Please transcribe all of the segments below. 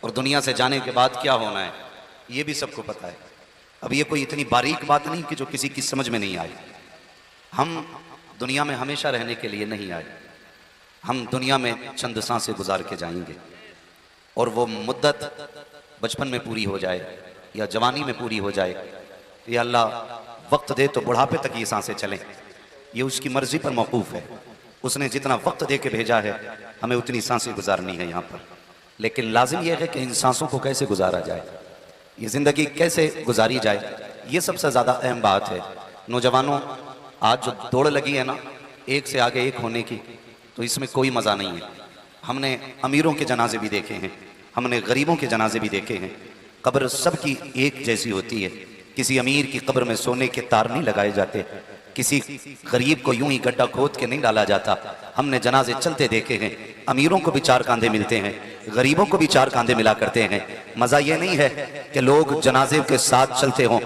और दुनिया से जाने के बाद क्या होना है ये भी सबको पता है। अब ये कोई इतनी बारीक बात नहीं कि जो किसी की समझ में नहीं आए। हम दुनिया में हमेशा रहने के लिए नहीं आए, हम दुनिया में चंद सांसें गुजार के जाएंगे और वो मुद्दत बचपन में पूरी हो जाए या जवानी में पूरी हो जाए या अल्लाह वक्त दे तो बुढ़ापे तक ये सांसें चलें, ये उसकी मर्जी पर मौकूफ़ है। उसने जितना वक्त दे के भेजा है हमें उतनी सांसें गुजारनी है यहाँ पर। लेकिन लाजिम यह है कि इन सांसों को कैसे गुजारा जाए, ये ज़िंदगी कैसे गुजारी जाए, ये सबसे ज़्यादा अहम बात है। नौजवानों, आज जो दौड़ लगी है ना एक से आगे एक होने की, तो इसमें कोई मज़ा नहीं है। हमने अमीरों के जनाजे भी देखे हैं, हमने गरीबों के जनाजे भी देखे हैं। कब्र सबकी एक जैसी होती है। किसी अमीर की कब्र में सोने के तार नहीं लगाए जाते, किसी गरीब को यूं ही गड्ढा खोद के नहीं डाला जाता। हमने जनाजे चलते देखे हैं, अमीरों को भी चार कांधे मिलते हैं, गरीबों को भी चार कांधे मिला करते हैं। मज़ा ये नहीं है कि लोग जनाजे के साथ चलते हों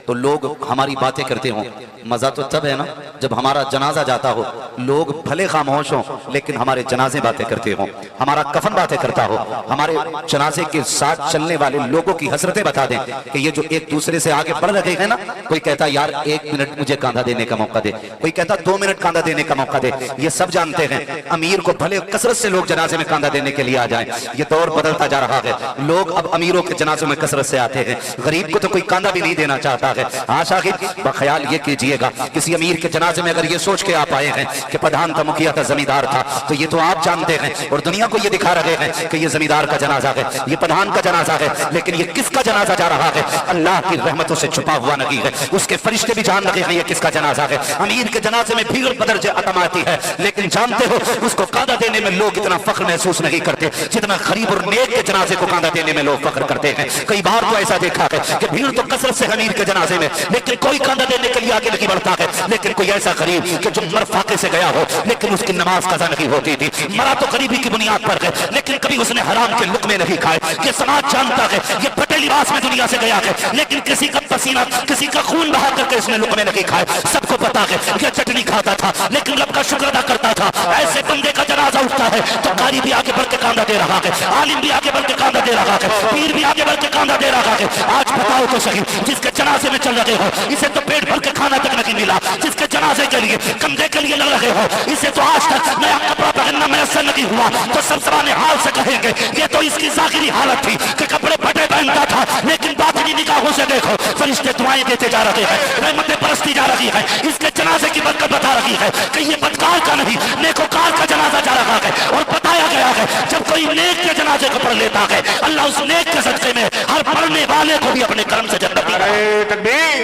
तो लोग हमारी बातें करते हों। मज़ा तो तब है ना जब हमारा जनाजा जाता हो, लोग भले खामोश हों लेकिन हमारे जनाजे बातें करते हों, हमारा कफन बातें करता हो, हमारे जनाजे के साथ चलने वाले लोगों की हसरतें बता दें कि ये जो एक दूसरे से आगे बढ़ रहे हैं ना, कोई कहता यार 1 मिनट मुझे कांधा देने का मौका दे, कोई कहता 2 मिनट कांधा देने का मौका दे। ये सब जानते हैं अमीर को भले कसरत से लोग जनाजे में कांधा देने के लिए आ जाएं। ये दौर बदलता जा रहा है, लोग अब अमीरों के जनाजों में कसरत से आते हैं, गरीब को तो कोई कांधा भी नहीं देना चाहता है। आशा की बख्याल ये कीजिएगा, किसी अमीर के जनाजे में अगर ये सोच के आप आए हैं कि प्रधान था, मुखिया था, जमींदार था, तो ये तो आप जानते हैं और दुनिया को ये दिखा रहे हैं कि ये जमींदार का जनाजा है, ये प्रधान का जनाजा है। लेकिन ये किसका जनाजा जा रहा है? अल्लाह की रहमतों से छुपा हुआ नहीं है, उसके फरिश्ते भी जान रहे हैं ये किसका जनाजा है। अमीर के जनाजे में भीड़ बदरजे अतमाती है, लेकिन जानते हो उसको कांधा देने में लोग इतना फख्र महसूस नहीं करते जितना गरीब और नेक के जनाजे को कांधा देने में लोग फख्र करते हैं। कई बार तो ऐसा देखा है कि भीड़ तो कसरत से अमीर के जनाजे में, लेकिन कोई कांधा देने के लिए आगे नहीं बढ़ता है। लेकिन कोई ऐसा गरीब कि जो मर फाके से गया हो लेकिन उसकी नमाज कज़ा नहीं होती थी, मरा तो गरीबी की बुनियाद पर है लेकिन कभी उसने हराम के लुक़मे नहीं खाए। ये समाज जानता है ये फटे लिबास में दुनिया से गया है, लेकिन किसी का पसीना, किसी का खून बहा करके इसने लुक़मे नहीं खाए। सबको पता है ये चटनी खाता था लेकिन रब का शुक्र अदा करता था। ऐसे बंदे का जनाजा उठता है तो कारी भी आगे बढ़ के कांधा दे रहा है, आलिम भी आगे बढ़ के कांधा दे रहा है, पीर भी आगे बढ़ के कांधा दे रहा है। आज बताओ तो सही, जिसके जनाजे में चल रहे हो इसे तो पेट भर के खाना तक नहीं मिला, जिसके जनाजे के लिए कंधे के लिए लग रहे हो इसे तो आज तक नया कपड़ा पहनना मैसर नहीं हुआ। तो सब सवाने हाल से कहेंगे ये तो इसकी ज़ाहिरी हालत थी कि कपड़े फटे पहनता था, लेकिन बातिनी निगाहों से देखो फरिश्ते दुआएं देते जा रहे हैं, रहमतें बरसती जा रही है। इसके जनाजे की बरकत बता रही है कि ये बदकार का नहीं नेकोकार का जनाजा जा रहा है। और बताया गया है जब कोई नेक के जनाजे को पढ़ लेता है अल्लाह उस नेक के सदक़े में हर पढ़ने वाले को भी अपने कर्म से जन्नत देता है। तकबीर,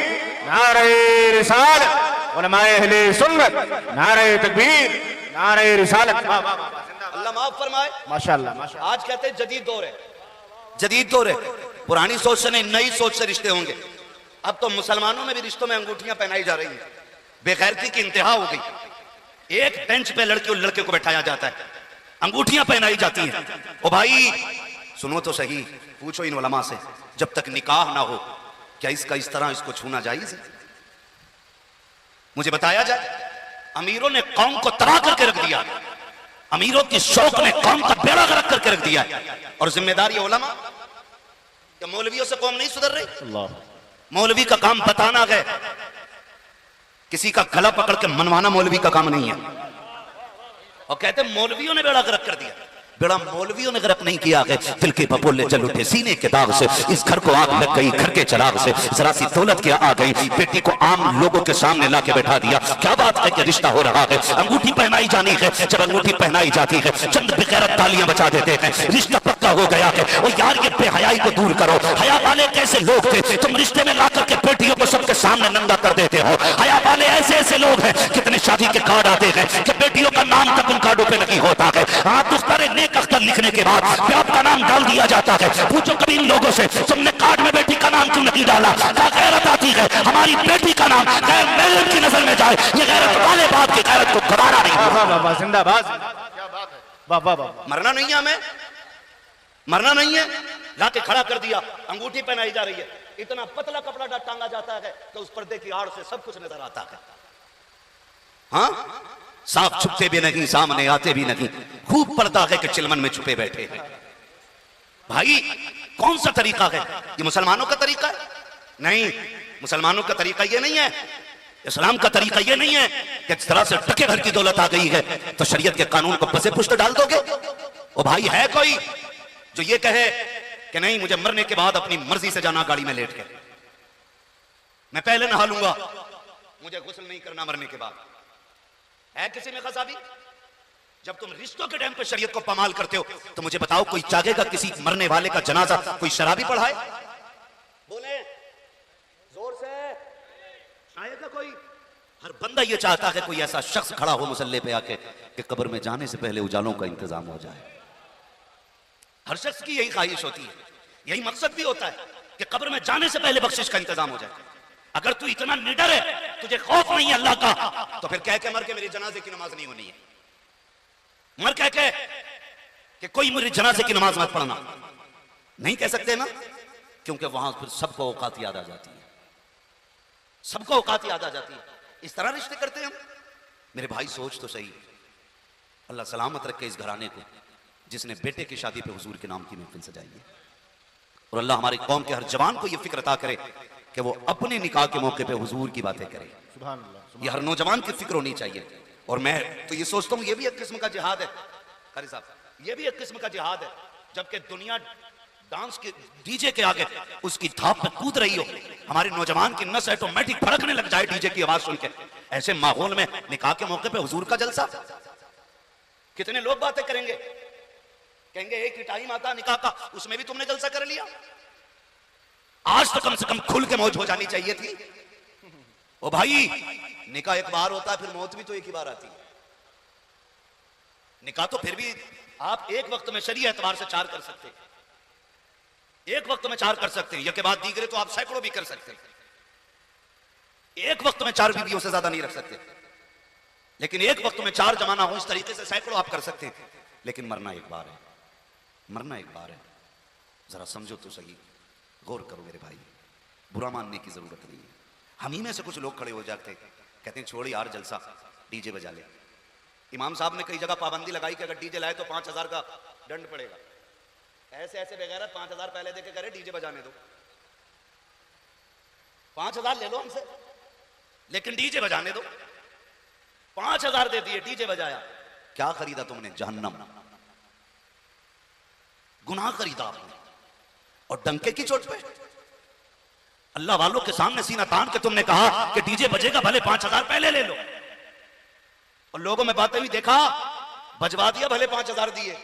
नारे रिसालत, उलमाए अहले सुन्नत, नारे तकबीर, नारे रिसालत। अल्लाह माफ फरमाए। माशाअल्लाह, माशाअल्लाह। आज कहते हैं जदीद दौर है, जदीद दौर है, पुरानी सोच से नहीं नई सोच से रिश्ते होंगे। अब तो मुसलमानों में भी रिश्तों में अंगूठियां पहनाई जा रही हैं, बेगैरती की इंतहा हो गई। एक बेंच पे लड़की और लड़के को बैठाया जाता है, अंगूठियां पहनाई जाती हैं। ओ भाई सुनो तो सही, पूछो इन उलमा से, जब तक निकाह ना हो क्या इसका इस तरह इसको छूना जायज है? मुझे बताया जाए। अमीरों ने कौम को तबाह करके रख दिया, अमीरों की शौक ने कौम का बेड़ा गर्क करके रख दिया। और जिम्मेदारी उलमा, क्या मौलवियों से कौम नहीं सुधर रही? मौलवी का काम बताना है, किसी का गला पकड़ के मनवाना मौलवी का काम नहीं है। और कहते मौलवियों ने बेड़ा गर्क कर दिया। बेड़ा मौलवियों ने गर्क नहीं किया है, दिल के बबूले जल उठे सीने के दाग से, इस घर को आग लग गई घर के चिराग से, जरा सी दौलत क्या आ गई, बेटी को आम लोगों के सामने ला के बैठा दिया। क्या बात है कि रिश्ता हो रहा है, अंगूठी पहनाई जानी है, जब अंगूठी पहनाई जाती है चंद बेगैरत तालियां बजा देते हैं, रिश्ता पक्का हो गया है। और यार ये बेहयाई को दूर करो, हया वाले कैसे लोग थे, तुम रिश्ते में ला करके बेटियों को सबके सामने नंगा कर देते हो। हया वाले ऐसे ऐसे लोग हैं, कितने शादी के कार्ड आते हैं कि बेटियों का नाम तक उन कार्डों पे नहीं होता है। आप दुख्तारे नेक अख्तर लिखने के बाद बाप का नाम डाल दिया जाता है। पूछो कभी इन लोगों से तुमने कार्ड में बेटी का नाम क्यों नहीं डाला? क्या गैरत आती है हमारी बेटी का नाम गैर महरम की नजर में जाए? ये गैरत वाले बाप की गैरत को गवारा नहीं। वाह, जिंदाबाद, क्या बात है, वाह वाह वाह। मरना नहीं है, हमें मरना नहीं है, लाके खड़ा कर दिया, अंगूठी पहनाई जा रही है, इतना पतला कपड़ा टांगा जाता है तो उस पर्दे की आड़ से सब कुछ नजर आता है। हाँ, सांप छुपते भी नहीं, सामने आते भी नहीं, खूब पर्दा है कि चिलमन में छुपे बैठे हैं। भाई कौन सा तरीका है? ये मुसलमानों का तरीका है? नहीं, मुसलमानों का तरीका ये नहीं है, इस्लाम का तरीका ये नहीं है कि जिस तरह से टके भर की दौलत आ गई है तो शरीयत के कानून को पसे पुष्ट डाल दोगे। ओ भाई, है कोई जो ये कहे कि नहीं मुझे मरने के बाद अपनी मर्जी से जाना गाड़ी में लेट के, मैं पहले नहा लूंगा, मुझे गुस्ल नहीं करना मरने के बाद? है किसी में खसाबी? जब तुम रिश्तों के टाइम पे शरीयत को पमाल करते हो तो मुझे बताओ, कोई चाहेगा किसी मरने वाले का जनाजा कोई शराबी पढ़ाए? बोले जोर से, आएगा कोई? हर बंदा ये चाहता है कोई ऐसा शख्स खड़ा हो मुसल्ले पे आके कि कब्र में जाने से पहले उजालों का इंतजाम हो जाए। हर शख्स की यही ख्वाहिश होती है, यही मकसद भी होता है कि कब्र में जाने से पहले बख्शिश का इंतजाम हो जाए। अगर तू इतना निडर है, तुझे खौफ नहीं है अल्लाह का, तो फिर कह के मर के मेरी जनाजे की नमाज नहीं होनी है। मर कह के कि कोई मेरी जनाजे की नमाज मत पढ़ना, नहीं कह सकते ना, क्योंकि वहां फिर सबको औकात याद आ जाती है, सबको औकात याद आ जाती है। इस तरह रिश्ते करते हैं हम। मेरे भाई सोच तो सही, अल्लाह सलामत रखे इस घराने को जिसने बेटे की शादी पे हुजूर के नाम की महफिल सजाई है, और अल्लाह हमारी कौम के हर जवान को यह फिक्र अता करे कि वो अपने निकाह के मौके पे हुजूर की बातें करे। सुभान अल्लाह। ये हर नौजवान की फिक्र होनी चाहिए। और मैं तो ये सोचता हूँ ये भी एक किस्म का जिहाद है कारी साहब, ये भी एक किस्म का जिहाद है। जबकि दुनिया डांस के डीजे के आगे उसकी धाप पे कूद रही हो, हमारे नौजवान की नस ऑटोमेटिक फड़कने लग जाए डीजे की आवाज सुन के, ऐसे माहौल में निकाह के मौके पे हुजूर का जलसा, कितने लोग बातें करेंगे, कहेंगे एक ही टाइम आता निकाह का, उसमें भी तुमने जलसा कर लिया। आज तो कम से कम खुल के मौज हो जानी चाहिए थी। ओ भाई, निकाह एक बार होता है, फिर मौत भी तो एक ही बार आती है। निकाह तो फिर भी आप एक वक्त में शरीय एतबार से 4 कर सकते हैं, एक वक्त में 4 कर सकते हैं, या के बाद दीगरे तो आप सैकड़ों भी कर सकते हैं। एक वक्त में 4 बीवियों से ज्यादा नहीं रख सकते, लेकिन एक वक्त में 4 जमाना हो इस तरीके से सैकड़ों आप कर सकते हैं। लेकिन मरना एक बार है, मरना एक बार है। जरा समझो तो सही, गौर करो मेरे भाई, बुरा मानने की जरूरत नहीं है। हम ही में से कुछ लोग खड़े हो जाते कहते हैं छोड़ यार जलसा, डीजे बजा ले। इमाम साहब ने कई जगह पाबंदी लगाई कि अगर डीजे लाए तो 5000 का दंड पड़ेगा। ऐसे ऐसे बेगैरत 5000 पहले देके करे डीजे बजाने दो, 5000 ले लो हमसे, लेकिन डीजे बजाने दो। 5000 दे दिए, डीजे बजाया, क्या खरीदा तुमने? जहन्नम। गुनाह खरीदा आपने, और डंके की चोट पे अल्लाह वालों के सामने सीना तान के तुमने कहा कि डीजे बजेगा, भले 5000 पहले ले लो, और लोगों में बातें भी देखा, बजवा दिया, भले 5000 दिए।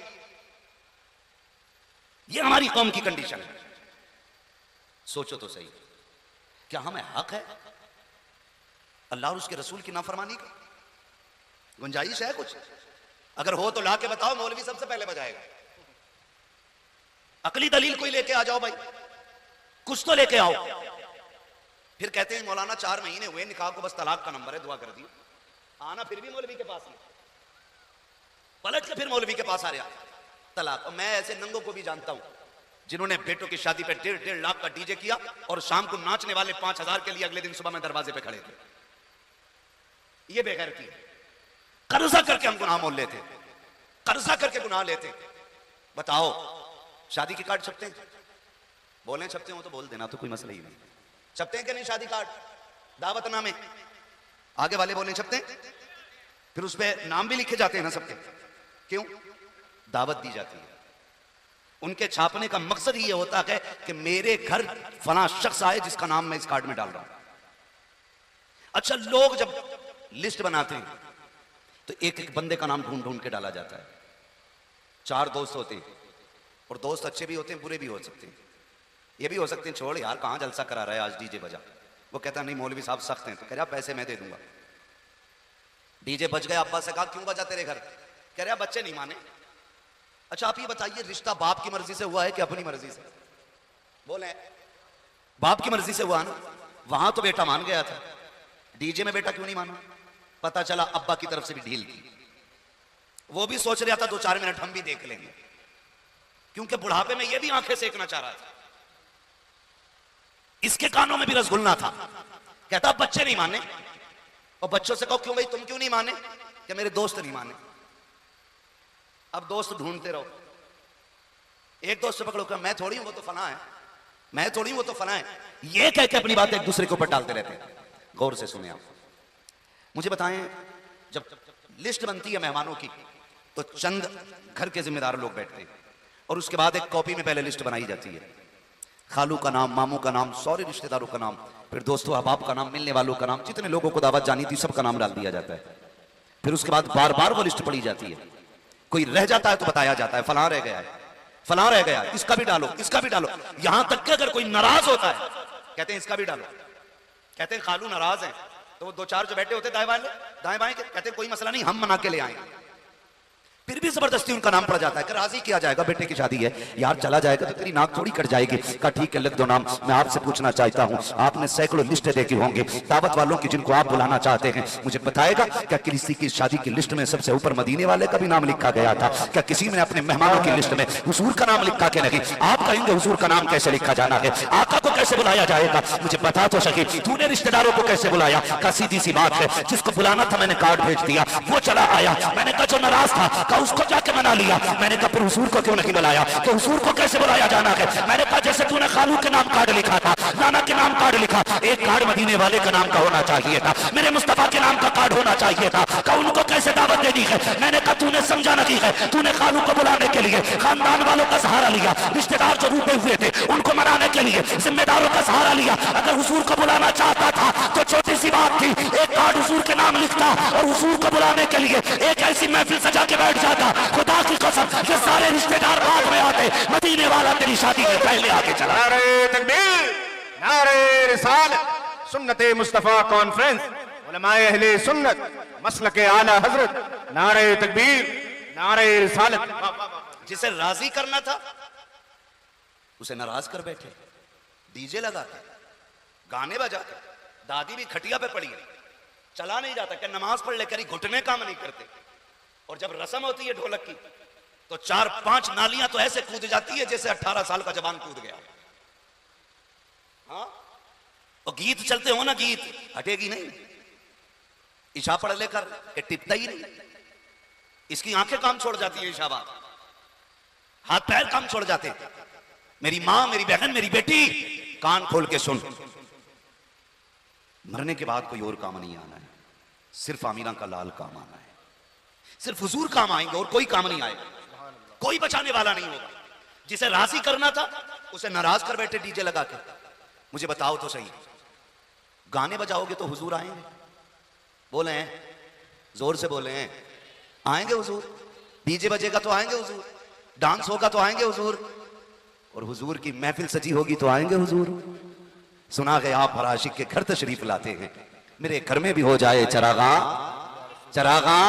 ये हमारी कौम की कंडीशन है। सोचो तो सही, क्या हमें हक है अल्लाह और उसके रसूल की नाफरमानी का? गुंजाइश है कुछ? अगर हो तो ला के बताओ, मौलवी सबसे पहले बजाएगा। अकली दलील कोई लेके आ जाओ भाई, कुछ तो लेके आओ। फिर कहते हैं मौलाना 4 महीने हुए निकाह को, बस तलाक का नंबर है, दुआ कर दियो। आना फिर भी मौलवी के पास नहीं, पलट के फिर मौलवी के पास आ रहा तलाक। और मैं ऐसे नंगों को भी जानता हूं जिन्होंने बेटों की शादी पे 1.5 लाख का डीजे किया, और शाम को नाचने वाले 5000 के लिए अगले दिन सुबह में दरवाजे पे खड़े थे। ये बेगैरती है। कर्जा करके हम गुनाह मोल लेते, कर्जा करके गुनाह लेते। बताओ, शादी की कार्ड छपते हैं? बोले छपते हो तो बोल देना, तो कोई मसला ही नहीं। छपते हैं कि नहीं शादी कार्ड? दावतनामे आगे वाले बोले छपते हैं, फिर उस पे नाम भी लिखे जाते हैं ना सबके। क्यों? दावत दी जाती है। उनके छापने का मकसद ही ये होता है कि मेरे घर फला शख्स आए जिसका नाम मैं इस कार्ड में डाल रहा हूं। अच्छा, लोग जब लिस्ट बनाते हैं तो एक एक बंदे का नाम ढूंढ ढूंढ के डाला जाता है। 4 दोस्त होते हैं, और दोस्त अच्छे भी होते हैं, बुरे भी हो सकते हैं। ये भी हो सकते हैं छोड़ यार कहां जलसा करा रहा है आज, डीजे बजा। वो कहता नहीं मौलवी साहब सख्त हैं, तो कह रहा पैसे मैं दे दूंगा। डीजे बज गया, अब्बा से कहा क्यों बजा तेरे घर? कह रहा बच्चे नहीं माने। अच्छा आप ये बताइए, रिश्ता बाप की मर्जी से हुआ है कि अपनी मर्जी से? बोले बाप की मर्जी से हुआ ना। वहां तो बेटा मान गया था, डीजे में बेटा क्यों नहीं माना? पता चला अब्बा की तरफ से भी ढील थी। वो भी सोच रहा था 2-4 मिनट हम भी देख लेंगे, क्योंकि बुढ़ापे में ये भी आंखें सेकना चाह रहा था। इसके कानों में भी रसगुल्ला था। कहता बच्चे नहीं माने, और बच्चों से कहो क्यों भाई तुम क्यों नहीं माने? कि मेरे दोस्त नहीं माने। अब दोस्त ढूंढते रहो, एक दोस्त से पकड़ो कर मैं थोड़ी हूं वो तो फला है, मैं थोड़ी हूं वो तो फला है, ये कह के अपनी बात एक दूसरे के ऊपर डालते रहते हैं। गौर से सुने आप, मुझे बताएं, जब लिस्ट बनती है मेहमानों की तो चंद घर के जिम्मेदार लोग बैठते हैं और उसके बाद एक कॉपी में पहले लिस्ट बनाई जाती है। खालू का नाम, मामू का नाम, सारे रिश्तेदारों का नाम, फिर दोस्तों अहबाब का नाम, मिलने वालों का नाम, जितने लोगों को दावत जानी थी सबका नाम डाल दिया जाता है। फिर उसके बाद बार बार वो लिस्ट पढ़ी जाती है। कोई रह जाता है तो बताया जाता है फलां रह गया है, फलां रह गया, इसका भी डालो, इसका भी डालो। यहां तक कि अगर कोई नाराज होता है कहते हैं इसका भी डालो। कहते हैं खालू नाराज है तो वो दो चार जो बैठे होते दाएं बाएं कहते हैं कोई मसला नहीं, हम मना के ले आएंगे। फिर भी जबरदस्ती उनका नाम पड़ जाता है कि राजी किया जाएगा, बेटे की शादी है यार, चला जाएगा तो तेरी नाक थोड़ी कट जाएगी। कहा ठीक है लिख दो नाम। मैं आपसे पूछना चाहता हूं, आपने सैकड़ों लिस्टें देखी होंगे दावत वालों की जिनको आप बुलाना चाहते हैं, मुझे बताएगा क्या किसी की शादी की लिस्ट में सबसे ऊपर मदीने वाले का भी नाम लिखा गया था? क्या किसी में अपने मेहमानों की लिस्ट में हुजूर का नाम लिखा के नहीं? आप कहेंगे हुजूर का नाम कैसे लिखा जाना है, आका को कैसे बुलाया जाएगा? मुझे बता तो सके तूने रिश्तेदारों को कैसे बुलाया? का सीधी सी बात है, जिसको बुलाना था मैंने कार्ड भेज दिया, वो चला आया। मैंने कहा जो नाराज था उसको जाके मना लिया। मैंने कहा फिर हुजूर को क्यों नहीं बुलाया? तो हुजूर को कैसे बुलाया जाना है? मैंने कहा जैसे तूने खालू के नाम कार्ड लिखा था, नाना के नाम कार्ड लिखा, एक कार्ड मदीने वाले का नाम का होना चाहिए था, मेरे मुस्तफा के नाम का कार्ड होना चाहिए था। का उनको कैसे दावत दे दी है? मैंने कहा तूने समझा नहीं है, तूने खालू को बुलाने के लिए खानदान वालों का सहारा लिया, रिश्तेदार जो रूठे हुए थे उनको मनाने के लिए जिम्मेदारों का सहारा लिया। अगर हुजूर को बुलाना चाहता था तो छोटी सी बात थी, एक कार्ड हुजूर के नाम लिखता और हुजूर को बुलाने के लिए एक ऐसी महफिल सजा के बैठ जाता। खुदा की कसम ये सारे रिश्तेदार बाद में आते, मदीने वाला तेरी शादी के पहले आके चला। नारे तकबीर, नारे रिसालत, सुन्नते मुस्तफा कॉन्फ्रेंस, उलमाए अहले सुन्नत, मसलके आला हजरत, नारे तकबीर, नारे रिसालत। जिसे राजी करना था उसे नाराज कर बैठे, डीजे लगा के गाने बजा के, दादी भी खटिया पे पड़ी है, चला नहीं जाता, क्या नमाज पढ़ ले, करी घुटने काम नहीं करते। और जब रस्म होती है ढोलक की तो 4-5 नालियां तो ऐसे कूद जाती है जैसे 18 साल का जवान कूद गया। हाँ, और गीत चलते हो ना, गीत हटेगी नहीं, इशा पढ़ लेकर के टिपता ही नहीं, इसकी आंखें काम छोड़ जाती है, इशाबा हाथ पैर काम छोड़ जाते। मेरी मां, मेरी बहन, मेरी बेटी, कान खोल के सुन, मरने के बाद कोई और काम नहीं आना है, सिर्फ आमीना का लाल काम आना है, सिर्फ हुजूर काम आएंगे और कोई काम नहीं आएगा, कोई बचाने वाला नहीं होगा। जिसे राजी करना था उसे नाराज कर बैठे डीजे लगा के। मुझे बताओ तो सही, गाने बजाओगे तो हुजूर आएंगे? बोले हैं, जोर से बोले हैं, आएंगे हुजूर? डीजे बजेगा तो आएंगे हुजूर, डांस होगा तो आएंगे हुजूर, और हुजूर की महफिल सजी होगी तो आएंगे हुजूर। सुना है आप हर आशिक के घर तशरीफ लाते हैं, मेरे घर में भी हो जाए चरागा, चरागा,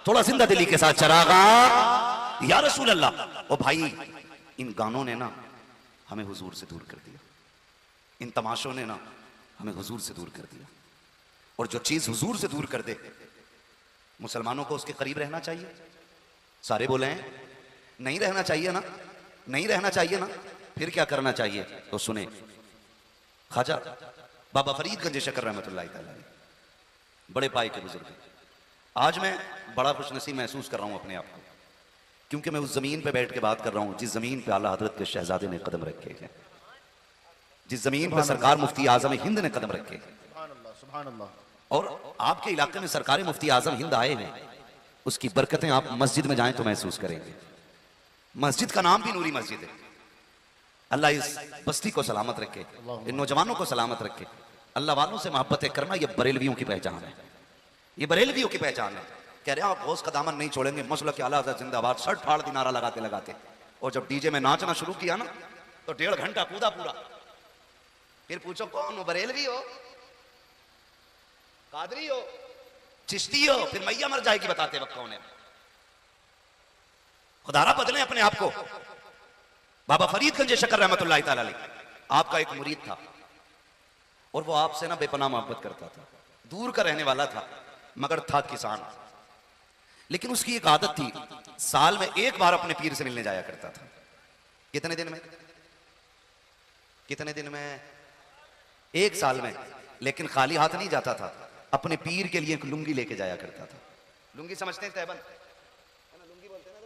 थोड़ा जिंदा दिली के साथ, चरागा या रसूल अल्लाह। ओ भाई, इन गानों ने ना हमें हुजूर से दूर कर दिया, इन तमाशों ने ना हमें हुजूर से दूर कर दिया। और जो चीज हुजूर से दूर कर दे, मुसलमानों को उसके करीब रहना चाहिए। सारे बोले हैं नहीं रहना चाहिए ना, नहीं रहना चाहिए ना, फिर क्या करना चाहिए? तो सुने, ख्वाजा बाबा फरीदगंज शकर रहमतुल्लाह तआला बड़े पाए के बुजुर्ग। आज मैं बड़ा खुशनसीब महसूस कर रहा हूं अपने आप को, क्योंकि मैं उस जमीन पे बैठ के बात कर रहा हूं जिस जमीन पे आला हजरत के शहजादे ने कदम रखे हैं, जिस जमीन पे सरकार मुफ्ती आजम हिंद ने कदम रखे हैं। और आपके इलाके में सरकार मुफ्ती आजम हिंद आए हैं, उसकी बरकतें आप मस्जिद में जाएं तो महसूस करेंगे। मस्जिद का नाम भी नूरी मस्जिद है। अल्लाह इस बस्ती को सलामत रखे, इन नौजवानों को सलामत रखे। अल्लाह वालों से मोहब्बत करना ये बरेलवियों की पहचान है, ये बरेलवियों की पहचान है। कह रहे हैं आप गौस का दामन नहीं छोड़ेंगे, मसलक के आला हज़रत जिंदाबाद, शर्ट फाड़ दी नारा लगाते लगाते। और जब डीजे में नाचना शुरू किया ना तो 1.5 घंटा कूदा पूरा। फिर पूछो कौन हो? बरेलवी हो, कादरी हो, चिश्ती हो? फिर मैया मर जाएगी बताते वक्त कौन है? खुदारा बदले अपने आप को। बाबा फरीदगंज शकर रहमतुल्लाह तआला अलैह, आपका एक मुरीद था और वो आपसे ना बेपनाह मोहब्बत करता था, दूर का रहने वाला था मगर था किसान। लेकिन उसकी एक आदत थी, साल में एक बार अपने पीर से मिलने जाया करता था। कितने दिन में? कितने दिन में? 1 साल में। लेकिन खाली हाथ नहीं जाता था, अपने पीर के लिए एक लुंगी लेके जाया करता था। लुंगी समझते हैं? तैबन लुंगी बोलते हैं ना,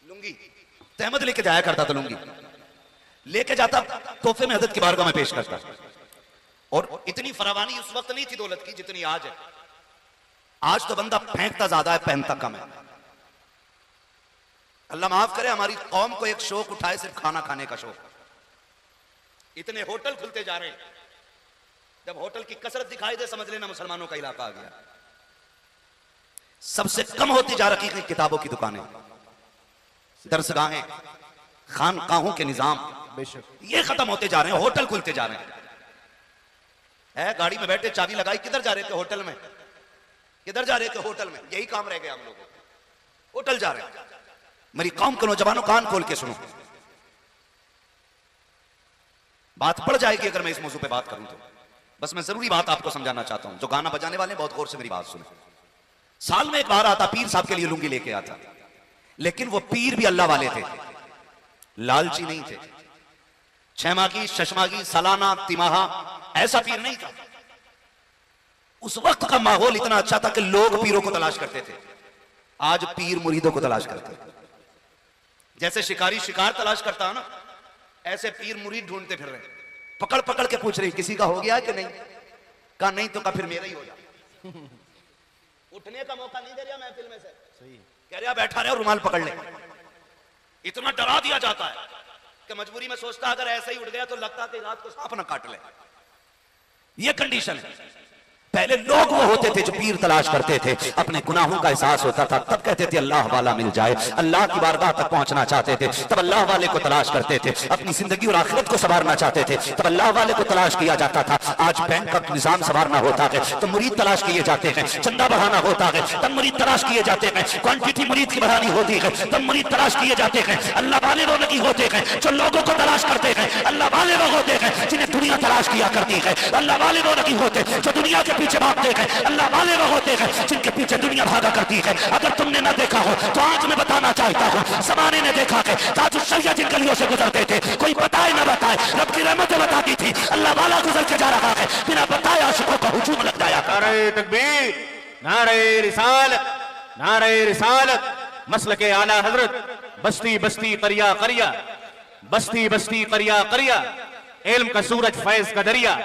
लुंगी तहमद लेके जाया करता था, लुंगी लेके जाता, तोहफे में हजरत की बारगाह में पेश करता। और इतनी फरावानी उस वक्त नहीं थी दौलत की जितनी आज है। आज तो बंदा फेंकता ज्यादा है, पहनता कम है। अल्लाह माफ करे, हमारी कौम को एक शौक उठाए, सिर्फ खाना खाने का शौक। इतने होटल खुलते जा रहे हैं, जब होटल की कसरत दिखाई दे समझ लेना मुसलमानों का इलाका आ गया। सबसे कम होती जा रही है किताबों की दुकानें, दरसगाहें, खानकाहों के निजाम, बेशक ये खत्म होते जा रहे हैं, होटल खुलते जा रहे हैं। गाड़ी में बैठे चाबी लगाई, किधर जा रहे थे? होटल में। किधर जा रहे थे? होटल में। यही काम रह गया हम लोगों को, होटल जा रहे हैं। मेरी कौम के नौजवानों कान खोल के सुनो, बात पड़ जाएगी अगर मैं इस मौजू पे बात करूं तो। बस मैं जरूरी बात आपको समझाना चाहता हूं। जो गाना बजाने वाले बहुत गौर से मेरी बात सुने। साल में एक बार आता, पीर साहब के लिए लुंगी लेके आता, लेकिन वो पीर भी अल्लाह वाले थे, लालची नहीं थे। छमागी, शशमागी, सालाना, तिमाहा ऐसा पीर नहीं था। उस वक्त का माहौल इतना अच्छा था कि लोग पीरों को तलाश करते थे। आज पीर मुरीदों को तलाश करते हैं। जैसे शिकारी शिकार तलाश करता है ना, ऐसे पीर मुरीद ढूंढते फिर रहे, पकड़ पकड़ के पूछ रहे किसी का हो गया कि नहीं। कहा नहीं तो का फिर मेरा ही हो जा। उठने का मौका नहीं दे रहा महफिल में से, सही कह रहा बैठा रहे और रुमाल पकड़ ले। इतना डरा दिया जाता है कि मजबूरी में सोचता अगर ऐसे ही उठ गया तो लगता कि रात को सांप ना काट ले। ये कंडीशन है। पहले लोग वो होते थे जो पीर तलाश करते थे, अपने गुनाहों का एहसास होता था, तब कहते थे अल्लाह वाला मिल जाए। अल्लाह की बारगाह तक पहुंचना चाहते थे, तब अल्लाह वाले को तलाश करते थे। अपनी जिंदगी और आखिरत को संवारना चाहते थे, तब अल्लाह वाले को तलाश किया जाता था। आज बैंक का निजाम संवारना होता है तो मुरीद तलाश किए जाते हैं, चंदा बढ़ाना होता है तब मुरीद तलाश किए जाते हैं, क्वांटिटी मुरीद की बढ़ानी होती है तब मुरीद तलाश किए जाते हैं। अल्लाह वाले वो नहीं होते हैं जो लोगों को तलाश करते हैं, अल्लाह वाले वो होते हैं जिन्हें दुनिया तलाश किया करती है। अल्लाह वाले वो नहीं होते जो दुनिया के पीछे भागते हैं, अल्लाह वाले वो होते हैं जिनके पीछे दुनिया भागा करती है। अगर तुमने ना देखा हो तो आज मैं बताना चाहता हूँ, ज़माने ने देखा है ताजुल शरिया जिन गलियों से गुजरते थे, कोई बताए ना बताए रब की रहमतें बताती थी, अल्लाह वाला गुजर के जा रहा है, बिना बताए आशिकों का हुजूम लग जाया। नारे तकबीर, नारे रिसालत, नारे रिसालत, मसलके आला हजरत, बस्ती बस्ती करिया करिया, बस्ती बस्ती करिया करिया, इल्म का सूरज फैज का दरिया।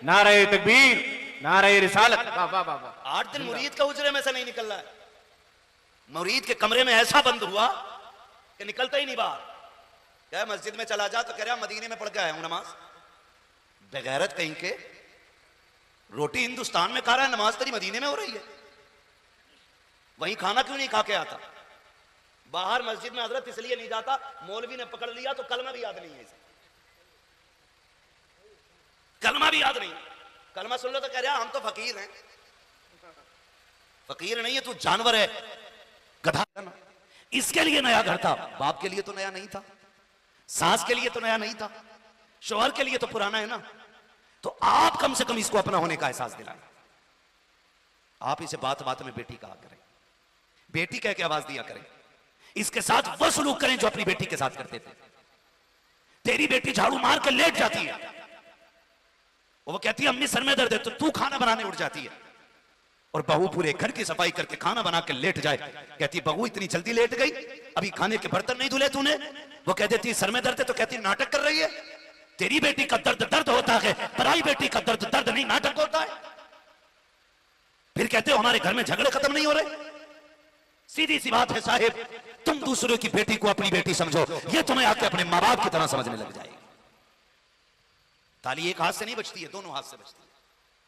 नारे तकबीर, नारे रिसालत। वाह वाह वाह वाह। 8 दिन मुरीद का उजरे में से नहीं निकल रहा है। मुरीद के कमरे में ऐसा बंद हुआ कि निकलता ही नहीं बाहर। क्या मस्जिद में चला जा तो कह रहा मदीने में पढ़ के आया हूं नमाज। बेगैरत कहीं के, रोटी हिंदुस्तान में खा रहा है, नमाज तेरी मदीने में हो रही है। वहीं खाना क्यों नहीं खा के आता? बाहर मस्जिद में हजरत इसलिए नहीं जाता, मौलवी ने पकड़ लिया तो कलमा भी याद नहीं है इसे। कलमा भी याद नहीं। कलमा सुन लो तो कह रहा हम तो फकीर हैं। फकीर नहीं है तू, जानवर है, गधा। इसके लिए नया घर था, बाप के लिए तो नया नहीं था, सास के लिए तो नया नहीं था, शौहर के लिए तो पुराना है ना। तो आप कम से कम इसको अपना होने का एहसास दिलाएं। आप इसे बात बात में बेटी कहा करें, बेटी कह के आवाज दिया करें। इसके साथ वो सलूक करें जो अपनी बेटी के साथ करते थे। तेरी बेटी झाड़ू मार के लेट जाती है, वो कहती है अम्मी सर में दर्द है, तो तू खाना बनाने उठ जाती है। और बहू पूरे घर की सफाई करके खाना बना के लेट जाए, कहती बहू इतनी जल्दी लेट गई, अभी खाने के बर्तन नहीं धुले तूने। वो कह देती सर में दर्द है, तो कहती नाटक कर रही है। तेरी बेटी का दर्द दर्द होता है, पराई बेटी का दर्द दर्द नहीं, नाटक होता है। फिर कहते हो हमारे घर में झगड़े खत्म नहीं हो रहे। सीधी सी बात है साहिब, तुम दूसरों की बेटी को अपनी बेटी समझो, ये तुम्हें आके अपने माँ बाप की तरह समझने लग जाएगी। ताली एक हाथ से नहीं बचती है, दोनों हाथ से बचती है।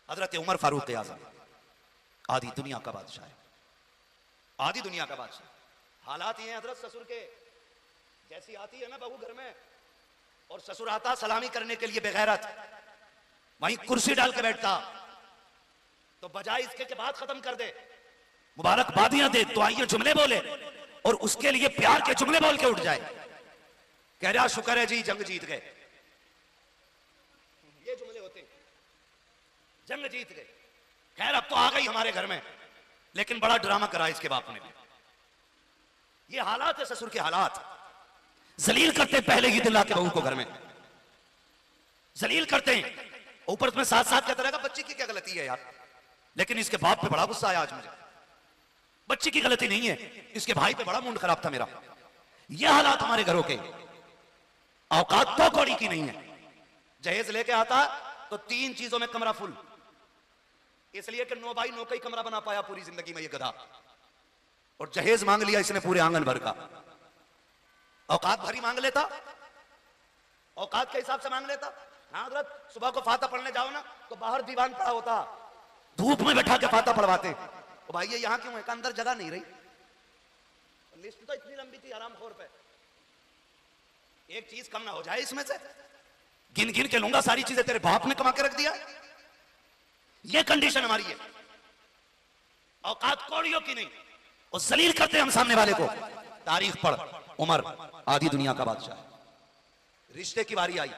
हजरत उमर फारूक आजम आधी दुनिया का बादशाह है, आधी दुनिया का बादशाह। हालात ये हैं हजरत, ससुर के जैसी आती है ना बहू घर में, और ससुर आता सलामी करने के लिए बेगैरत, वहीं कुर्सी डाल के बैठता, तो बजाय इसके के बाद खत्म कर दे, मुबारकबादियां दे, दुआएं जुमले बोले, और उसके लिए प्यार के जुमले बोल के उठ जाए। कह रहा शुक्र है जी जंग जीत गए, ये जुमले होते हैं, जंग जीत गए। खैर अब तो आ गई हमारे घर में, लेकिन बड़ा ड्रामा करा इसके बाप ने भी। ये हालात है ससुर के हालात। जलील करते पहले ही दिला के बहू को घर में जलील करते हैं, ऊपर में साथ साथ कहता रहेगा बच्ची की क्या गलती है यार। लेकिन इसके बाप पे बड़ा गुस्सा आया आज मुझे। बच्ची की गलती नहीं है, इसके भाई पे बड़ा मूड खराब था मेरा। ये हालात हमारे घरों के। औकात तो कौड़ी की नहीं है। जहेज लेके आता तो 3 चीजों में कमरा फुल, इसलिए कि 9 बाई 9 का ही कमरा बना पाया पूरी जिंदगी में ये गधा। और जहेज मांग लिया इसने पूरे आंगन भर का। औकात भरी मांग लेता, औकात के हिसाब से मांग लेता। हाँ हजरत, सुबह को फाता पढ़ने जाओ ना तो बाहर दीवान पड़ा होता, धूप में बैठा के फाता पढ़वाते। तो भाई ये यहां क्यों है? अंदर जगह नहीं रही। लिस्ट तो इतनी लंबी थी आरामखोर पे, एक चीज कम ना हो जाए इसमें से। गिन गिन के लूंगा सारी चीजें तेरे बाप ने कमा के रख दिया। ये कंडीशन हमारी है। औकात कौड़ियों की नहीं, और जलील करते हम सामने वाले को। तारीख पढ़, उमर आधी दुनिया का बादशाह। रिश्ते की बारी आई,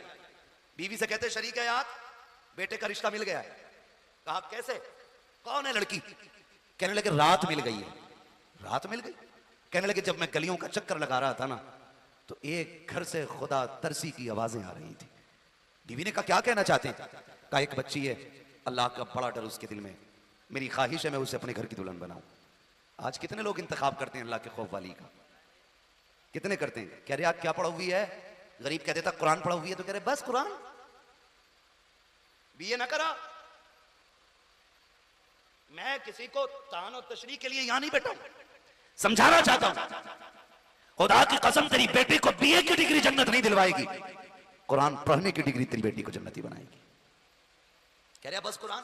बीवी से कहते शरीक है यार, बेटे का रिश्ता मिल गया है। कहा कैसे? कौन है लड़की? कहने लगे रात मिल गई है। रात मिल गई? कहने लगे जब मैं गलियों का चक्कर लगा रहा था ना तो एक घर से खुदा तरसी की आवाजें आ रही थी। बीवी ने कहा क्या कहना चाहते हैं? कहा एक बच्ची है, अल्लाह का बड़ा डर उसके दिल में, मेरी ख्वाहिश है मैं उसे अपने घर की दुल्हन बनाऊं। आज कितने लोग इंतखाब करते हैं अल्लाह के खौफ वाली का? कितने करते हैं? कह रहे आप क्या पढ़ा हुई है? गरीब कह देता कुरान पढ़ा हुई है, तो कह रहे बस कुरान, बीए ना करा। मैं किसी को तान और तशरीह के लिए यहां नहीं बैठा हूं, समझाना चाहता हूं। खुदा की कसम तेरी बेटी को बीए की डिग्री जन्नत नहीं दिलवाएगी, कुरान पढ़ने की डिग्री तेरी बेटी को जन्नती बनाएगी। कह रहे बस कुरान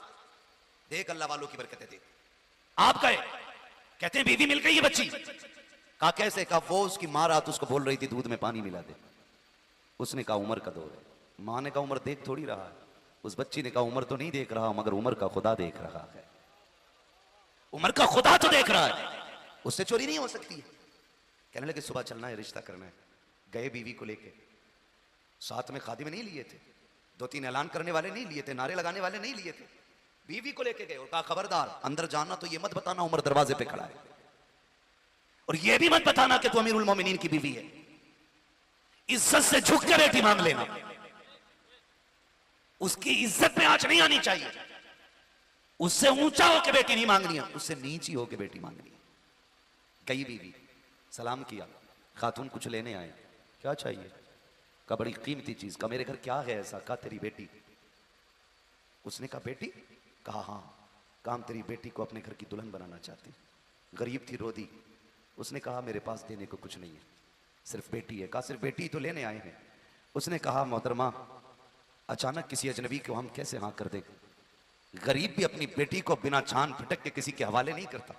देख, अल्लाह वालों की बरकतें देख। आप कहे, कहते हैं बीवी मिल गई है बच्ची। कहा कैसे? कहा वो उसकी मां रात उसको बोल रही थी दूध में पानी मिला दे। उसने कहा उम्र का दौर है। मां ने कहा उम्र देख थोड़ी रहा है। उस बच्ची ने कहा उम्र तो नहीं देख रहा, मगर उम्र का खुदा देख रहा है। उम्र का खुदा तो देख रहा है, उससे चोरी नहीं हो सकती है। कहने लगे सुबह चलना है, रिश्ता करना है। गए बीवी को लेके, साथ में खादिम नहीं लिए थे, 2-3 ऐलान करने वाले नहीं लिए थे, नारे लगाने वाले नहीं लिए थे। बीवी को लेके गए और कहा खबरदार अंदर जाना तो ये मत बताना उमर दरवाजे पे खड़ा है, और ये भी मत बताना कि तू अमीरुल मोमिनीन की बीवी है। इज्जत से झुक कर बेटी मांग लेना, उसकी इज्जत में आंच नहीं आनी चाहिए। उससे ऊंचा होकर बेटी नहीं मांगनी है, उससे नीची होकर बेटी मांगनी है। गई बीवी, सलाम किया, खातून कुछ लेने आए, क्या चाहिए? का बड़ी कीमती चीज। का मेरे घर क्या है ऐसा? का तेरी बेटी। उसने कहा बेटी? कहा हाँ। काम तेरी बेटी को अपने घर की दुल्हन बनाना चाहती, गरीब थी, रो दी। उसने कहा मेरे पास देने को कुछ नहीं है, सिर्फ बेटी है। कहा सिर्फ बेटी तो लेने आए हैं। उसने कहा मोहतरमा अचानक किसी अजनबी को हम कैसे हाँ कर दें? गरीब भी अपनी बेटी को बिना छान फटक के किसी के हवाले नहीं करता।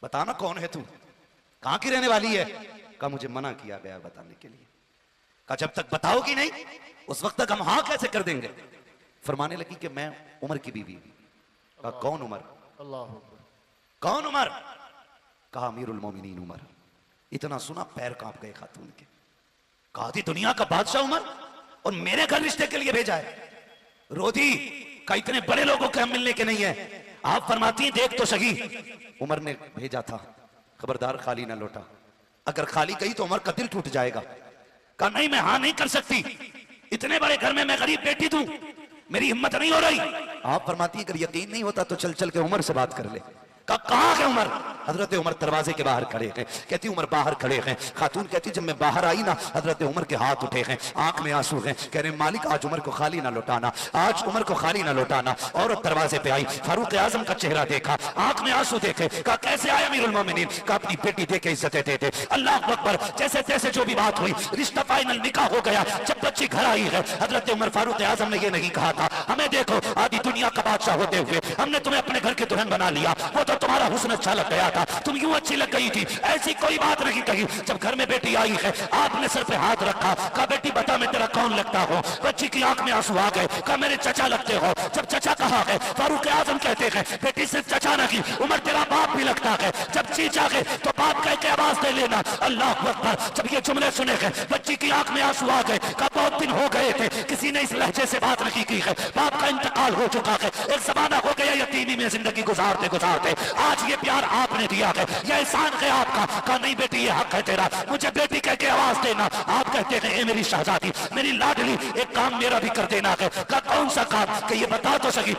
बताना कौन है तू, कहां की रहने वाली है? कहा मुझे मना किया गया बताने के लिए। कहा जब तक बताओगी नहीं उस वक्त तक हम हाँ कैसे कर देंगे? फरमाने लगी कि मैं उमर की बीवी। कहा कौन उमर? अल्लाह कौन उमर? कहा अमीरुल मोमिनीन उमर। इतना सुना पैर कांप गए खातून के। कहा थी दुनिया का बादशाह उमर और मेरे घर रिश्ते के लिए भेजा है। रोधी का इतने बड़े लोगों के हम मिलने के नहीं है। आप फरमाती हैं देख तो सही, उमर ने भेजा था, खबरदार खाली ना लौटा। अगर खाली गई तो उमर का दिल टूट जाएगा। कहा नहीं मैं हाँ नहीं कर सकती, इतने बड़े घर में मैं गरीब बेटी दूं, मेरी हिम्मत नहीं हो रही। आप फरमाती हैं अगर यकीन नहीं होता तो चल चल के उमर से बात कर ले। कहाँ है उमर? हजरत उमर दरवाजे के बाहर खड़े हैं। कहती उमर बाहर खड़े हैं। खातून कहती जब मैं बाहर आई ना हजरत उमर के हाथ उठे हैं, आंख में आंसू हैं। कह रहे मालिक आज उमर को खाली ना लौटाना, आज उमर को खाली ना लौटाना। औरत दरवाजे पे आई, फारूक आजम का चेहरा देखा, आंख में आंसू देखे। कहा कैसे आया अमीरुल मोमिनीन? कहा अपनी बेटी देके इज्जत देते। अल्लाह अकबर। जैसे तैसे जो भी बात हुई, रिश्ता फाइनल, निकाह हो गया। जब बच्ची घर आई है, हजरत उमर फारूक आजम ने यह नहीं कहा था हमें देखो आधी दुनिया का बादशाह होते हुए हमने तुम्हें अपने घर की दुल्हन बना लिया, वो तो तुम्हारा हुस्न अच्छा लग गया था, तुम यूं अच्छी लग गई थी, ऐसी कोई बात नहीं कही। जब घर में बेटी आई है आपने सर पे हाथ रखा, कहा बेटी बता मैं तेरा कौन लगता हूं? बच्ची की आंख में आंसू आ गए। कहा मेरे चचा लगते हो। जब चचा कहा है, फारूक आजम कहते हैं बेटी सिर्फ चचा नहीं उमर तेरा बाप भी लगता है। जब चीचा गए तो बाप कह के आवाज दे लेना। अल्लाह अकबर। जब ये जुमले सुने हैं बच्ची की आंख में आंसू आ गए। कहा बहुत दिन हो गए थे किसी ने इस लहजे से बात नहीं की है, बाप का इंतकाल हो चुका है, एक जमाना हो गया यतीमी में जिंदगी गुजारते गुजारते, आज ये प्यार आपने दिया है, यह एहसान है आपका। कहा नहीं बेटी ये हक है तेरा, मुझे बेटी कह के आवाज देना। आप कहते हैं ए मेरी शहजादी, मेरी लाडली, एक काम मेरा भी कर देना है। कहा कौन सा काम? कि ये बता तो सही।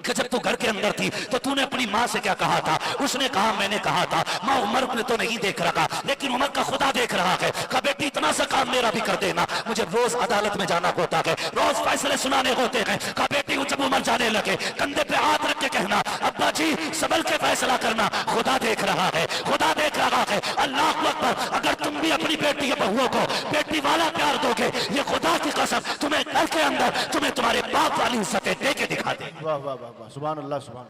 कि जब तू घर के अंदर थी तो तूने अपनी माँ से क्या कहा था? उसने कहा मैंने कहा था माँ उमर ने तो नहीं देख रखा, लेकिन उमर का खुदा देख रहा है। कहा बेटी इतना सा काम मेरा भी कर देना, मुझे रोज अदालत में जाना होता है, रोज फैसले सुनाने होते हैं। कहा बेटी जब उमर जाने लगे कंधे पे हाथ रख के कहना अब्बा जी संभल के फैसला करना, खुदा देख रहा है, खुदा देख रहा है। अल्लाह अकबर। अगर तुम भी अपनी बेटी या बहुओं को बेटी वाला प्यार दोगे, ये खुदा की कसम तुम्हें घर के अंदर तुम्हें तुम्हारे बाप वाली इज्जतें दे के दिखा दे। वाह वाह वाह वाह, सुभान अल्लाह सुभान।